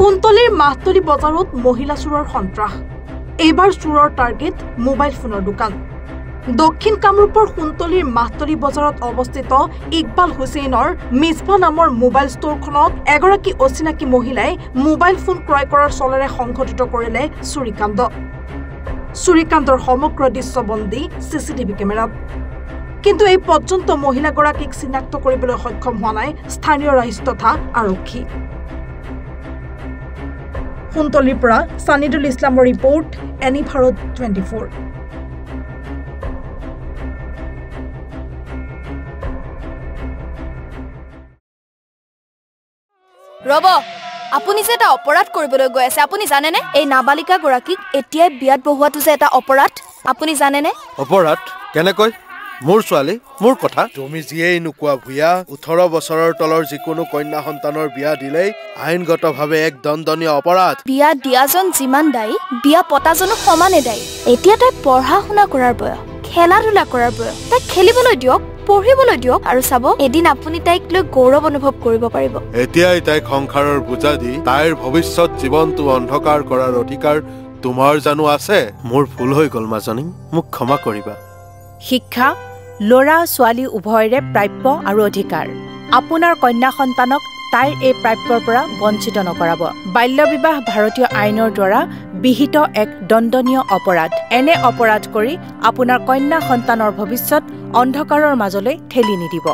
খুনতলিৰ মাহতলি বজাৰত মহিলা চোৰৰ সন্ত্ৰাস এইবাৰ চোৰৰ টাৰ্গেট মোবাইল ফোনৰ দোকান দক্ষিণ কামৰূপৰ খুনতলিৰ মাহতলি বজাৰত অৱস্থিত ইকবাল হুছেইনৰ মিছবা নামৰ মোবাইল ষ্টৰখনত এগৰাকী অচিনাকি মহিলাই মোবাইল ফোন ক্ৰয় কৰাৰ চলেৰে সংঘটিত কৰিলে চুৰিকাণ্ডৰ সমগ্ৰ দৃশ্যবন্দী চিচিটিভি কেমেৰাত কিন্তু এই পৰ্যন্ত মহিলাগৰাকীক চিনাক্ত কৰিবলৈ সক্ষম হোৱা নাই স্থানীয় ৰাইজ তথা আৰক্ষী খুনতলিৰ পৰা সানিদুল ইছলামৰ ৰিপৰ্ট এনি ভাৰত 24 ৰব আপুনি যে এটা অপৰাধ কৰিবলৈ গৈ আছে আপুনি জানে নে এই নাবালিকা গৰাকীক এতিয়াই বিয়াত বহুৱাটো যে এটা অপৰাধ আপুনি জানে নে অপৰাধ কেনেকৈ মোৰ ছোৱালী মোৰ কথা তুমি যিয়েই নোকোৱা ভুয়া 18 বছৰৰ তলৰ যিকোনো কন্যা সন্তানৰ বিয়া দিলেই আইনগতভাৱে এক দণ্ডনীয় অপৰাধ বিয়া দিয়াজন যিমান দায়ী বিয়া পতাজনো সমানে দায়ী এতিয়া তাই পঢ়া শুনা কৰাৰ বয়স খেলা ধূলা কৰাৰ বয়স তাই খেলিবলৈ দিয়ক পঢ়িবলৈ দিয়ক আৰু চাব এদিন আপুনি তাইক লৈ গৌৰৱ অনুভৱ কৰিব পাৰিব এতিয়াই তাইক সংসাৰৰ বুজা দি তাইৰ ভৱিষ্যত জীৱনটো অন্ধকাৰ কৰাৰ অধিকাৰ তোমাৰ জানো আছে মোৰ ভুল হৈ গল মাজনী মোক ক্ষমা কৰিবা শিক্ষা লৰা ছোৱালী উভয়ৰে প্ৰাপ্য আৰু অধিকাৰ আপোনাৰ কন্যা সন্তানক তাইৰ এই প্ৰাপ্যৰ পৰা বঞ্চিত নকৰাব বাল্য বিবাহ ভাৰতীয় আইনৰ দ্বাৰা বিহিত এক দণ্ডনীয় অপৰাধ এনে অপৰাধ কৰি আপোনাৰ কন্যা সন্তানৰ ভৱিষ্যত অন্ধকাৰৰ মাজলৈ ঠেলি নিদিব